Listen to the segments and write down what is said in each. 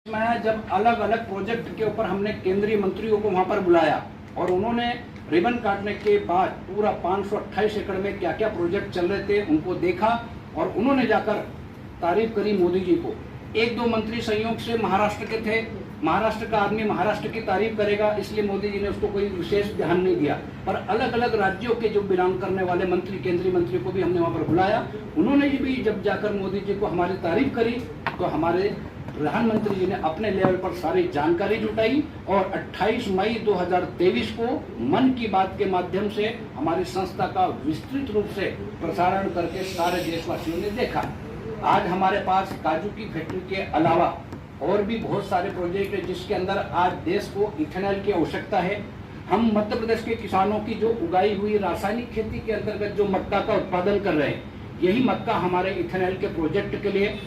में जब अलग अलग प्रोजेक्ट के ऊपर हमने केंद्रीय मंत्रियों को वहां पर बुलाया और उन्होंने रिबन काटने के बाद पूरा 528 एकड़ में क्या क्या प्रोजेक्ट चल रहे थे उनको देखा और उन्होंने जाकर तारीफ करी मोदी जी को। एक दो मंत्री संयोग से महाराष्ट्र के थे, महाराष्ट्र का आदमी महाराष्ट्र की तारीफ करेगा इसलिए मोदी जी ने उसको कोई विशेष ध्यान नहीं दिया, पर अलग अलग राज्यों के जो बिलोंग करने वाले मंत्री, केंद्रीय मंत्री को भी हमने वहां पर बुलाया। उन्होंने भी जब जाकर मोदी जी को हमारी तारीफ करी तो हमारे प्रधानमंत्री जी ने अपने लेवल पर सारी जानकारी जुटाई और 28 मई 2023 को मन की बात के माध्यम से हमारी संस्था का विस्तृत रूप से प्रसारण करके सारे देशवासियों ने देखा। आज हमारे पास काजू की फैक्ट्री के अलावा और भी बहुत सारे प्रोजेक्ट है जिसके अंदर आज देश को इथेनॉल की आवश्यकता है। हम मध्य प्रदेश के किसानों की जो उगाई हुई रासायनिक खेती के अंतर्गत जो मक्का का उत्पादन कर रहे हैं, यही मक्का हमारे इथेनॉल के प्रोजेक्ट के लिए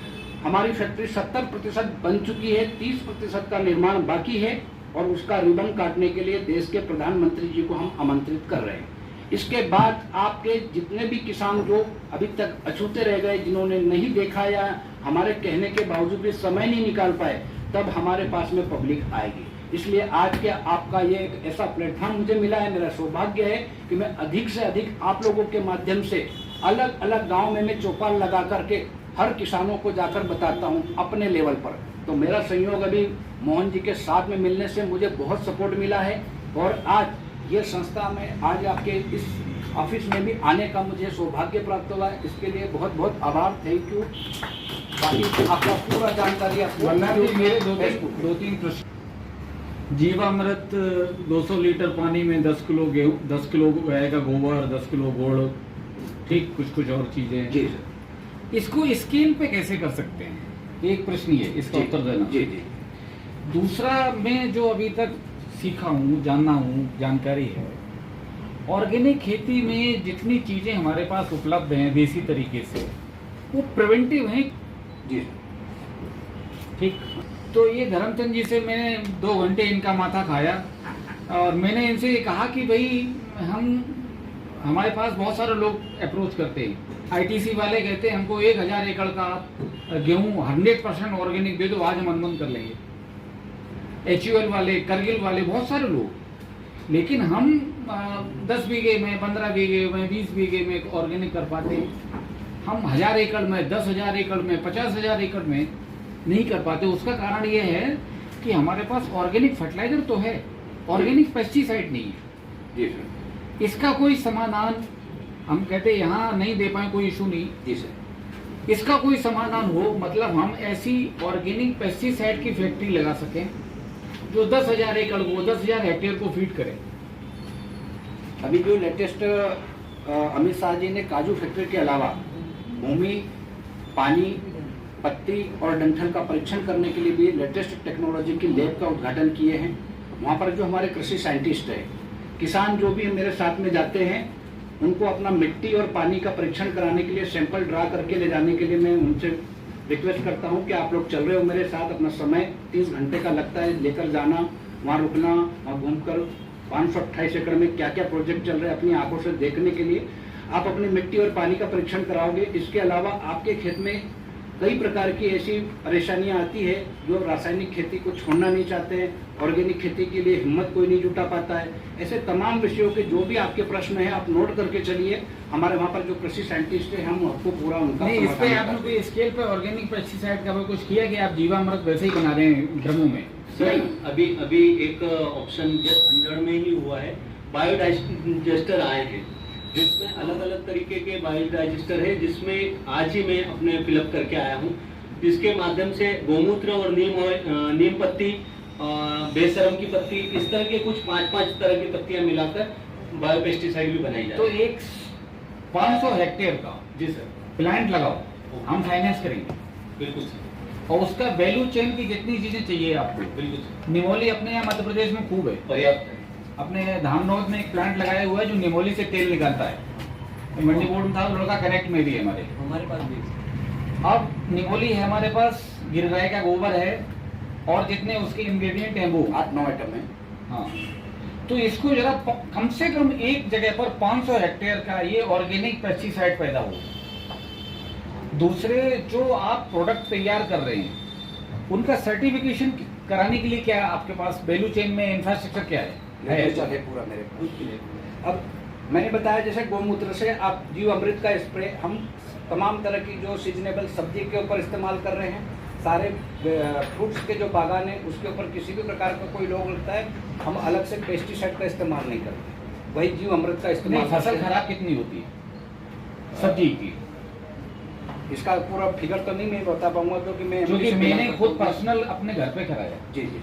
हमारी फैक्ट्री 70% बन चुकी है, 30% का निर्माण बाकी है और उसका रिबन काटने के लिए देश के प्रधानमंत्री जी को हम आमंत्रित कर रहे हैं। इसके बाद आपके जितने भी किसान जो अभी तक अछूते रह गए, जिन्होंने नहीं देखा या हमारे कहने के बावजूद भी समय नहीं निकाल पाए, तब हमारे पास में पब्लिक आएगी। इसलिए आज के आपका ये एक ऐसा प्लेटफॉर्म मुझे मिला है, मेरा सौभाग्य है कि मैं अधिक से अधिक आप लोगों के माध्यम से अलग अलग गाँव में मैं चौपाल लगा करके हर किसानों को जाकर बताता हूं अपने लेवल पर। तो मेरा सहयोग अभी मोहन जी के साथ में मिलने से मुझे बहुत सपोर्ट मिला है और आज ये संस्था में आज आपके इस ऑफिस में भी आने का मुझे सौभाग्य प्राप्त हुआ है। इसके लिए बहुत बहुत आभार, थैंक यू। बाकी आपका पूरा जानकारी मेरे दो तीन प्रश्न। जीवामृत 200 लीटर पानी में 10 किलो गेहूँ, 10 किलो गाय का गोबर, 10 किलो गुड़, ठीक कुछ और चीजें। जी सर। इसको स्केल पे कैसे कर सकते हैं, एक प्रश्न है, इसका उत्तर देना। जी जी। दूसरा, मैं जो अभी तक सीखा हूँ, जानना हूँ, जानकारी है, ऑर्गेनिक खेती में जितनी चीजें हमारे पास उपलब्ध हैं देसी तरीके से, वो प्रिवेंटिव हैं। जी ठीक। तो ये धर्मचंद जी से मैंने 2 घंटे इनका माथा खाया और मैंने इनसे कहा कि भाई हमारे पास बहुत सारे लोग अप्रोच करते हैं, आईटीसी वाले कहते हैं हमको 1000 एकड़ का गेहूं 100% ऑर्गेनिक दे दो, आज हम अनुबंध कर लेंगे। एचयूएल वाले, करगिल वाले, बहुत सारे लोग। लेकिन हम 10 बीघे में, 15 बीघे में, 20 बीघे में ऑर्गेनिक कर पाते हैं। हम 1000 एकड़ में, 10,000 एकड़ में, 50,000 एकड़ में नहीं कर पाते। उसका कारण ये है कि हमारे पास ऑर्गेनिक फर्टिलाइजर तो है, ऑर्गेनिक पेस्टिसाइड नहीं है। जी सर। इसका कोई समाधान हम कहते यहाँ नहीं दे पाए, कोई इशू नहीं। जी सर। इसका कोई समाधान हो, मतलब हम ऐसी ऑर्गेनिक पेस्टिसाइड की फैक्ट्री लगा सकें जो 10,000 एकड़ को, 10,000 हेक्टेयर को फीड करे। अभी जो लेटेस्ट अमित शाह जी ने काजू फैक्ट्री के अलावा भूमि, पानी, पत्ती और डंठल का परीक्षण करने के लिए भी लेटेस्ट टेक्नोलॉजी की लैब का उद्घाटन किए हैं। वहाँ पर जो हमारे कृषि साइंटिस्ट है, किसान जो भी मेरे साथ में जाते हैं, उनको अपना मिट्टी और पानी का परीक्षण कराने के लिए सैंपल ड्रा करके ले जाने के लिए मैं उनसे रिक्वेस्ट करता हूं कि आप लोग चल रहे हो मेरे साथ, अपना समय 30 घंटे का लगता है, लेकर जाना, वहां रुकना, वहां घूमकर 528 एकड़ में क्या क्या प्रोजेक्ट चल रहे हैं अपनी आंखों से देखने के लिए आप अपनी मिट्टी और पानी का परीक्षण कराओगे। इसके अलावा आपके खेत में कई प्रकार की ऐसी परेशानियां आती है जो रासायनिक खेती को छोड़ना नहीं चाहते हैं, ऑर्गेनिक खेती के लिए हिम्मत कोई नहीं जुटा पाता है। ऐसे तमाम विषयों के जो भी आपके प्रश्न हैं आप नोट करके चलिए। हमारे वहाँ पर जो कृषि साइंटिस्ट है, हम आपको पूरा उनका नहीं, इस पे आपने कोई स्केल पे ऑर्गेनिक पेस्टिसाइड का कुछ किया कि आप जीवामृत वैसे ही बना रहे हैं ड्रमों में? सर अभी एक ऑप्शन अंजड़ में ही हुआ है, बायोडाइजेस्टर आए हैं जिसमें अलग अलग तरीके के बायोडाइजेस्टर है, जिसमें आज ही मैं अपने फिलअप करके आया हूँ, जिसके माध्यम से गोमूत्र और नीम पत्ती, बेशरम की पत्ती, इस तरह के कुछ 5 तरह की पत्तियां मिलाकर बायोपेस्टिसाइड भी बनाई जाए। तो एक 500 हेक्टेयर का जी सर प्लांट लगाओ, हम फाइनेंस करेंगे। बिल्कुल सर। और उसका वैल्यू चेन की जितनी चीजें चाहिए आपको, बिल्कुल सर। निमोली अपने यहाँ मध्य प्रदेश में खूब है, पर्याप्त है। अपने धामनौद में एक प्लांट लगाया हुआ है जो निमोली से तेल निकालता है। मंडी बोर्ड में था, लड़का कनेक्ट में भी है हमारे पास भी। अब निमोली है हमारे पास, गिर गाय का गोबर है और जितने उसके इंग्रेडिएंट हैं वो 8-9 आइटम है। हाँ, तो इसको जरा कम से कम एक जगह पर 500 हेक्टेयर का ये ऑर्गेनिक पेस्टिसाइड पैदा हो। दूसरे जो आप प्रोडक्ट तैयार कर रहे हैं उनका सर्टिफिकेशन कराने के लिए क्या आपके पास वैल्यू चेन में इंफ्रास्ट्रक्चर क्या है? लिटरेचर है पूरा मेरे पास। अब मैंने बताया जैसे गौमूत्र से आप जीव अमृत का स्प्रे हम तमाम तरह की जो सीजनेबल सब्जी के ऊपर इस्तेमाल कर रहे हैं, सारे फ्रूट्स के जो बागान है उसके ऊपर किसी भी प्रकार का कोई रोग लगता है हम अलग से पेस्टिसाइड का इस्तेमाल नहीं करते, वही जीव अमृत का इस्तेमाल। फसल खराब कितनी होती है सब्जी की? इसका पूरा फिगर तो नहीं मैं बता पाऊंगा क्योंकि मैंने खुद पर्सनल अपने घर पे कराया। जी जी।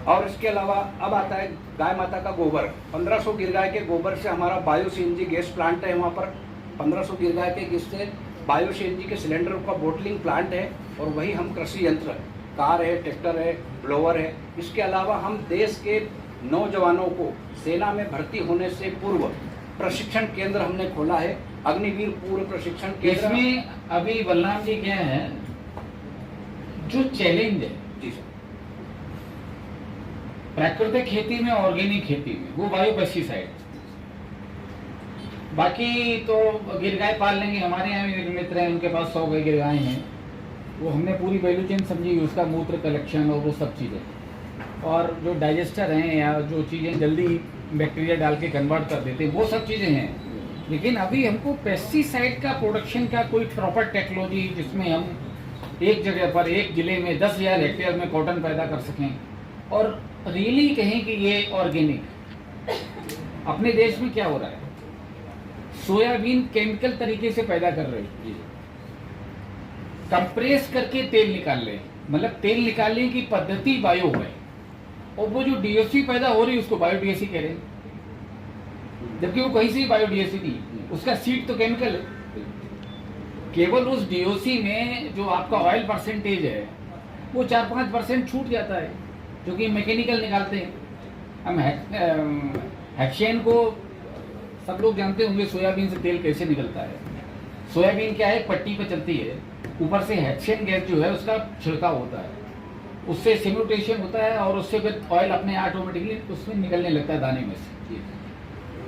और इसके अलावा अब आता है गाय माता का गोबर। 1500 गिर गाय के गोबर से हमारा बायो सीएनजी गैस प्लांट है, वहाँ पर 1500 गिर गाय के गैस से बायो सीएनजी के सिलेंडर का बोटलिंग प्लांट है, और वही हम कृषि यंत्र कार है, ट्रैक्टर है, ब्लोअर है। इसके अलावा हम देश के नौजवानों को सेना में भर्ती होने से पूर्व प्रशिक्षण केंद्र हमने खोला है, अग्निवीर पूर्व प्रशिक्षण केंद्र। इसमें अभी बलराम जी क्या है जो चैलेंज है जी सर, प्राकृतिक खेती में, ऑर्गेनिक खेती में, वो बायो पेस्टिसाइड। बाकी तो गिर गाय पाल लेंगे, हमारे यहाँ भी एक मित्र हैं उनके पास 100 गिर गाय हैं, वो हमने पूरी वैल्यू चेन समझी, उसका मूत्र कलेक्शन और वो सब चीज़ें, और जो डाइजेस्टर हैं या जो चीज़ें जल्दी बैक्टीरिया डाल के कन्वर्ट कर देते हैं वो सब चीज़ें हैं। लेकिन अभी हमको पेस्टिसाइड का प्रोडक्शन का कोई प्रॉपर टेक्नोलॉजी जिसमें हम एक जगह पर एक जिले में 10,000 हेक्टेयर में कॉटन पैदा कर सकें और रियली कहें कि ये ऑर्गेनिक। अपने देश में क्या हो रहा है, सोयाबीन केमिकल तरीके से पैदा कर रहे हैं, कंप्रेस करके तेल निकाल ले, मतलब तेल निकालने की पद्धति बायो है, और वो जो डीओसी पैदा हो रही है उसको बायोडीएसी कह रहे हैं, जबकि वो कहीं से भी बायोडीएसी नहीं, उसका सीड तो केमिकल है। केवल उस डीओसी में जो आपका ऑयल परसेंटेज है वो 4-5% छूट जाता है, क्योंकि मैकेनिकल निकालते हैं हम। हेक्सेन को सब लोग जानते होंगे, सोयाबीन से तेल कैसे निकलता है। सोयाबीन क्या है, पट्टी पे चलती है, ऊपर से हेक्सेन गैस जो है उसका छिड़काव होता है, उससे सिम्युलेशन होता है और उससे फिर ऑयल अपने ऑटोमेटिकली उसमें निकलने लगता है दाने में से।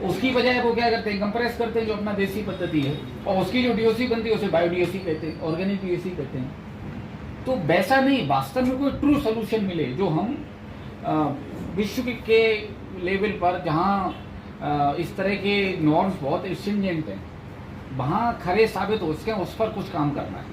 उसकी बजाय वो क्या करते हैं, कंप्रेस करते हैं, जो अपना देसी पद्धति है, और उसकी जो डीओसी बनती है उसे बायोडीओसी कहते हैं, ऑर्गेनिक डीओसी कहते हैं। तो वैसा नहीं, वास्तव में कोई ट्रू सोल्यूशन मिले जो हम विश्व के लेवल पर जहाँ इस तरह के नॉर्म्स बहुत स्ट्रिंजेंट हैं, वहाँ खरे साबित हो सके, उस पर कुछ काम करना है।